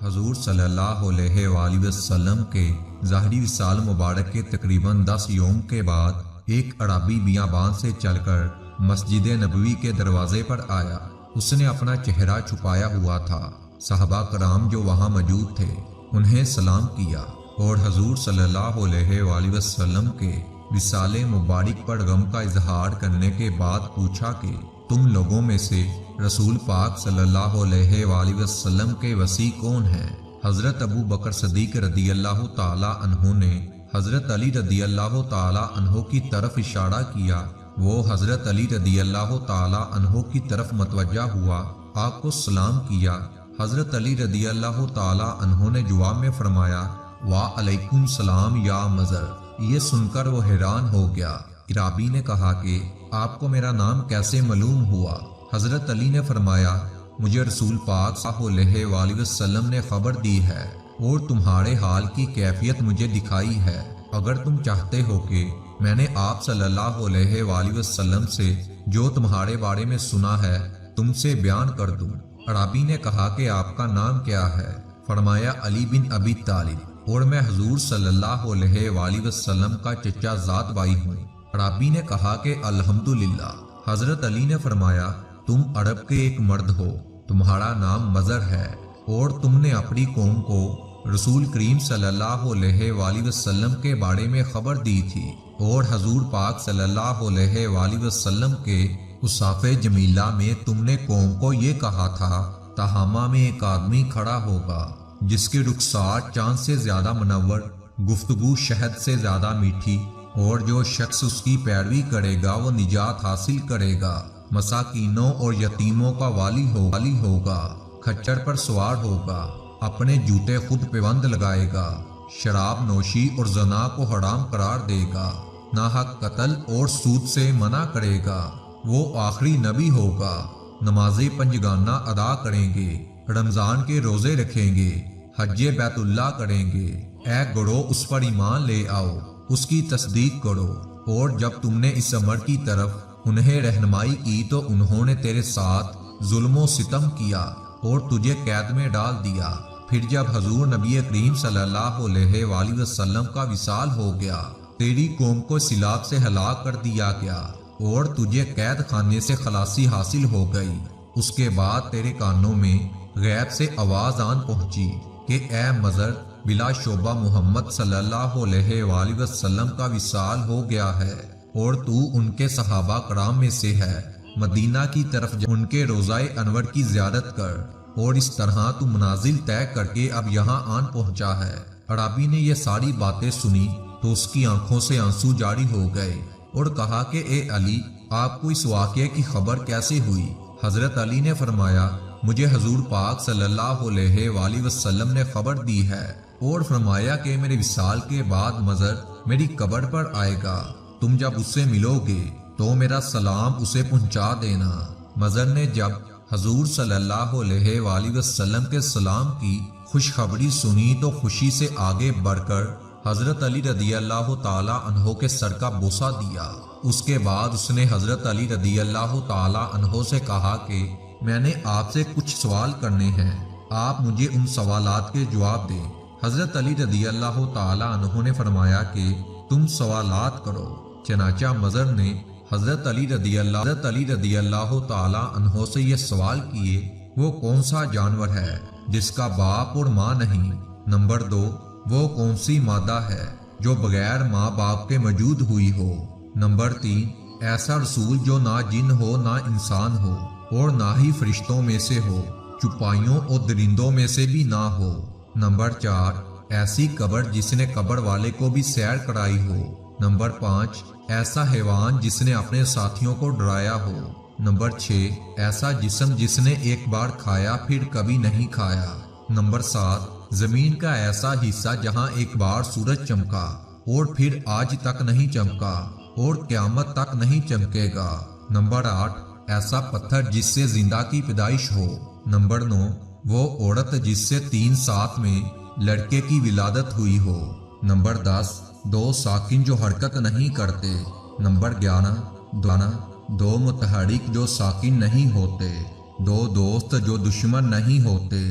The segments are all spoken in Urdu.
حضور صلی اللہ علیہ وآلہ وسلم کے ظاہری وصال مبارک کے تقریباً 10 یوم کے بعد ایک عربی بیابان سے چل کر مسجد نبوی کے دروازے پر آیا۔ اس نے اپنا چہرہ چھپایا ہوا تھا۔ صحابہ کرام جو وہاں موجود تھے انہیں سلام کیا اور حضور صلی اللہ علیہ وآلہ وسلم کے وصال مبارک پر غم کا اظہار کرنے کے بعد پوچھا کہ تم لوگوں میں سے رسول پاک صلی اللہ علیہ وآلہ وسلم کے وصی کون ہیں؟ حضرت ابو بکر صدیق رضی اللہ تعالی عنہ نے حضرت علی رضی اللہ تعالی عنہ کی طرف اشارہ کیا۔ وہ حضرت علی رضی اللہ تعالی عنہ کی طرف متوجہ ہوا، آپ کو سلام کیا۔ حضرت علی رضی اللہ تعالی عنہ نے جواب میں فرمایا، وعلیکم السلام یا مظہر۔ یہ سن کر وہ حیران ہو گیا۔ عرابی نے کہا کہ آپ کو میرا نام کیسے معلوم ہوا؟ حضرت علی نے فرمایا، مجھے رسول پاک صلی اللہ علیہ وآلہ وسلم نے خبر دی ہے اور تمہارے حال کی کیفیت مجھے دکھائی ہے۔ اگر تم چاہتے ہو کہ میں نے آپ صلی اللہ علیہ وآلہ وسلم سے جو تمہارے بارے میں سنا ہے تم سے بیان کر دوں۔ عرابی نے کہا کہ آپ کا نام کیا ہے؟ فرمایا، علی بن ابی طالب، اور میں حضور صلی اللہ علیہ وآلہ وسلم کا چچا زاد بھائی ہوں۔ عرابی نے کہا کہ الحمدللہ۔ حضرت علی نے فرمایا، تم عرب کے ایک مرد ہو، تمہارا نام مظہر ہے اور تم نے اپنی قوم کو رسول کریم صلی اللہ علیہ وآلہ وسلم کے بارے میں خبر دی تھی اور حضور پاک صلی اللہ علیہ وآلہ وسلم کے اصحاف جمیلہ میں تم نے قوم کو یہ کہا تھا، تہامہ میں ایک آدمی کھڑا ہوگا جس کے رخسار چاند سے زیادہ منور، گفتگو شہد سے زیادہ میٹھی، اور جو شخص اس کی پیروی کرے گا وہ نجات حاصل کرے گا، مساکینوں اور یتیموں کا والی ہوگا، کھچر پر سوار ہوگا، اپنے جوتے خود پیوند لگائے گا، شراب نوشی اور زنا کو حرام قرار دے گا، ناحق قتل اور سود سے منع کرے گا، وہ آخری نبی ہوگا، نماز پنجگانہ ادا کریں گے، رمضان کے روزے رکھیں گے، حج بیت اللہ کریں گے، اے گروہ اس پر ایمان لے آؤ، اس کی تصدیق کرو، اور جب تم نے اس امر کی طرف انہیں رہنمائی کی تو انہوں نے تیرے ساتھ ظلم و ستم کیا اور تجھے قید میں ڈال دیا۔ پھر جب حضور نبی کریم صلی اللہ علیہ وآلہ وسلم کا وصال ہو گیا، تیری قوم کو سیلاب سے ہلاک کر دیا گیا اور تجھے قید خانے سے خلاصی حاصل ہو گئی۔ اس کے بعد تیرے کانوں میں غیب سے آواز آن پہنچی کہ اے مظہر، بلا شبہ محمد صلی اللہ علیہ وآلہ وسلم کا وصال ہو گیا ہے اور تو ان کے صحابہ کرام میں سے ہے، مدینہ کی طرف ان کے روضہ انور کی زیارت کر، اور اس طرح تو منازل طے کر کے اب یہاں آن پہنچا ہے۔ عرابی نے یہ ساری باتیں سنی تو اس کی آنکھوں سے آنسو جاری ہو گئے اور کہا کہ اے علی، آپ کو اس واقعے کی خبر کیسے ہوئی؟ حضرت علی نے فرمایا، مجھے حضور پاک صلی اللہ علیہ وآلہ وسلم نے خبر دی ہے اور فرمایا کہ میرے وصال کے بعد مظہر میری قبر پر آئے گا، تم جب اس سے ملو گے تو میرا سلام اسے پہنچا دینا۔ مظہر نے جب حضور صلی اللہ علیہ وآلہ وسلم کے سلام کی خوشخبری سنی تو خوشی سے آگے بڑھ کر حضرت علی رضی اللہ تعالی عنہ کے سر کا بوسہ دیا۔ اس کے بعد اس نے حضرت علی رضی اللہ تعالی عنہ سے کہا کہ میں نے آپ سے کچھ سوال کرنے ہیں، آپ مجھے ان سوالات کے جواب دیں۔ حضرت علی رضی اللہ تعالی عنہ نے فرمایا کہ تم سوالات کرو۔ چنانچہ مظہر نے حضرت علی رضی اللہ تعالی عنہ سے یہ سوال کیے، وہ کون سا جانور ہے جس کا باپ اور ماں نہیں؟ نمبر 2، وہ کون سی مادہ ہے جو بغیر ماں باپ کے موجود ہوئی ہو؟ نمبر 3، ایسا رسول جو نہ جن ہو نہ انسان ہو اور نہ ہی فرشتوں میں سے ہو، چپائیوں اور درندوں میں سے بھی نہ ہو۔ نمبر 4، ایسی قبر جس نے قبر والے کو بھی سیر کرائی ہو۔ نمبر 5، ایسا حیوان جس نے اپنے ساتھیوں کو ڈرایا ہو۔ نمبر 6، ایسا جسم جس نے ایک بار کھایا پھر کبھی نہیں کھایا۔ نمبر 7، زمین کا ایسا حصہ جہاں ایک بار سورج چمکا اور پھر آج تک نہیں چمکا اور قیامت تک نہیں چمکے گا۔ نمبر 8، ایسا پتھر جس سے زندہ کی پیدائش ہو۔ نمبر 9، وہ عورت جس سے 3 ساتھ میں لڑکے کی ولادت ہوئی ہو۔ نمبر 10، 2 ساکن جو حرکت نہیں کرتے۔ نمبر 11، 2 متحرک جو ساکن نہیں ہوتے۔ 2 دوست جو دشمن نہیں ہوتے۔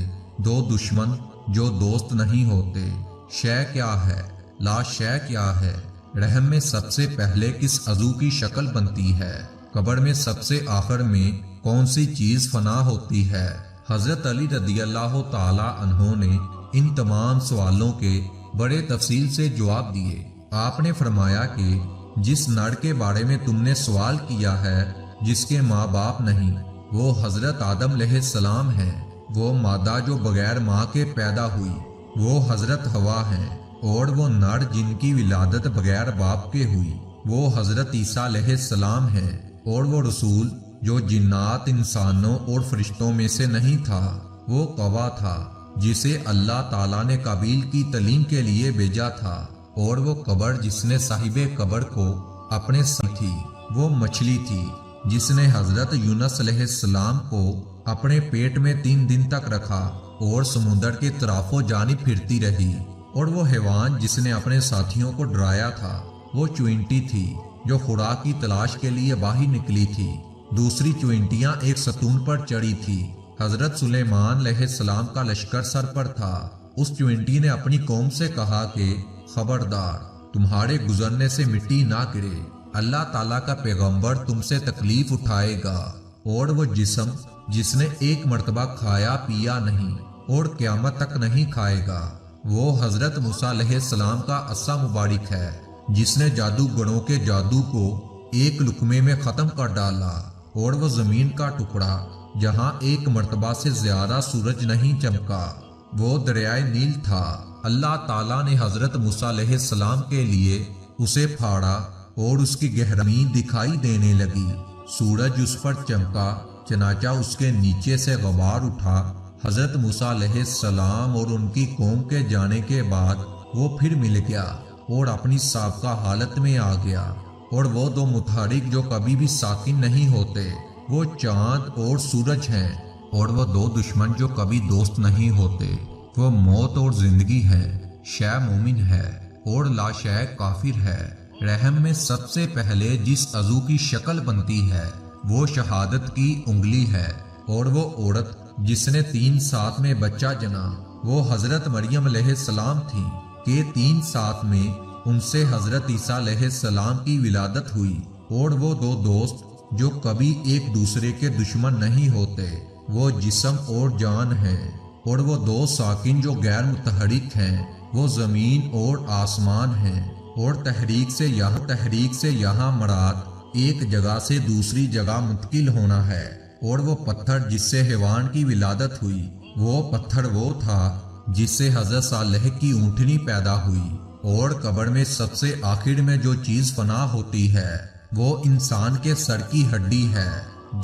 2 دشمن جو دوست نہیں ہوتے۔ شے کیا ہے، لا شے کیا ہے، رحم میں سب سے پہلے کس عضو کی شکل بنتی ہے، قبر میں سب سے آخر میں کون سی چیز فنا ہوتی ہے۔ حضرت علی رضی اللہ تعالی عنہ نے ان تمام سوالوں کے بڑے تفصیل سے جواب دیے۔ آپ نے فرمایا کہ جس نر کے بارے میں تم نے سوال کیا ہے، جس کے ماں باپ نہیں، وہ حضرت آدم علیہ السلام ہیں۔ وہ مادہ جو بغیر ماں کے پیدا ہوئی، وہ حضرت حوا ہیں، اور وہ نر جن کی ولادت بغیر باپ کے ہوئی، وہ حضرت عیسیٰ علیہ السلام ہیں۔ اور وہ رسول جو جنات، انسانوں اور فرشتوں میں سے نہیں تھا، وہ قوا تھا جسے اللہ تعالیٰ نے قابیل کی تعلیم کے لیے بھیجا تھا۔ اور وہ قبر جس نے صاحب قبر کو اپنے ساتھ تھی، وہ مچھلی تھی جس نے حضرت یونس علیہ السلام کو اپنے پیٹ میں 3 دن تک رکھا اور سمندر کے طرفوں جانب پھرتی رہی۔ اور وہ حیوان جس نے اپنے ساتھیوں کو ڈرایا تھا، وہ چوئنٹی تھی جو خوراک کی تلاش کے لیے باہر نکلی تھی۔ دوسری چوئنٹیاں ایک ستون پر چڑھی تھی۔ حضرت سلیمان علیہ السلام کا لشکر سر پر تھا۔ اس چوئنٹی نے اپنی قوم سے کہا کہ خبردار، تمہارے گزرنے سے مٹی نہ گرے، اللہ تعالیٰ کا پیغمبر تم سے تکلیف اٹھائے گا۔ اور وہ جسم جس نے ایک مرتبہ کھایا پیا نہیں اور قیامت تک نہیں کھائے گا، وہ حضرت موسیٰ علیہ السلام کا عصا مبارک ہے، جس نے جادوگروں کے جادو کو ایک لقمے میں ختم کر ڈالا۔ اور وہ زمین کا ٹکڑا جہاں ایک مرتبہ سے زیادہ سورج نہیں چمکا، وہ دریائے نیل تھا۔ اللہ تعالیٰ نے حضرت موسیٰ علیہ السلام کے لیے اسے پھاڑا اور اس کی گہرائی دکھائی دینے لگی۔ سورج اس پر چمکا، چنانچہ اس کے نیچے سے غبار اٹھا۔ حضرت موسیٰ علیہ السلام اور ان کی قوم کے جانے کے بعد وہ پھر مل گیا اور اپنی سابقہ حالت میں آ گیا۔ اور وہ 2 متحرک جو کبھی بھی ساکن نہیں ہوتے، وہ چاند اور سورج ہیں۔ اور وہ 2 دشمن جو کبھی دوست نہیں ہوتے، وہ موت اور زندگی ہے۔ شے مومن ہے اور لا شے کافر ہے۔ رحم میں سب سے پہلے جس عضو کی شکل بنتی ہے، وہ شہادت کی انگلی ہے۔ اور وہ عورت جس نے 3 سات میں بچہ جنا، وہ حضرت مریم علیہ السلام تھی کہ 3 سات میں ان سے حضرت عیسیٰ علیہ السلام کی ولادت ہوئی۔ اور وہ 2 دوست جو کبھی ایک دوسرے کے دشمن نہیں ہوتے، وہ جسم اور جان ہیں۔ اور وہ 2 ساکن جو غیر متحرک ہیں، وہ زمین اور آسمان ہیں۔ اور تحریک سے یہاں مراد ایک جگہ سے دوسری جگہ منتقل ہونا ہے۔ اور وہ پتھر جس سے حیوان کی ولادت ہوئی، وہ پتھر وہ تھا جس سے حضرت صالح کی اونٹنی پیدا ہوئی۔ اور قبر میں سب سے آخر میں جو چیز فنا ہوتی ہے، وہ انسان کے سر کی ہڈی ہے۔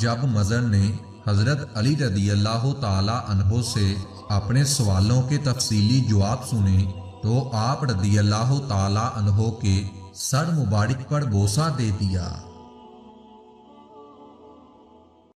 جب مضر نے حضرت علی رضی اللہ تعالی عنہ سے اپنے سوالوں کے تفصیلی جواب سنے، تو آپ رضی اللہ تعالی عنہ کے سر مبارک پر بوسہ دے دیا۔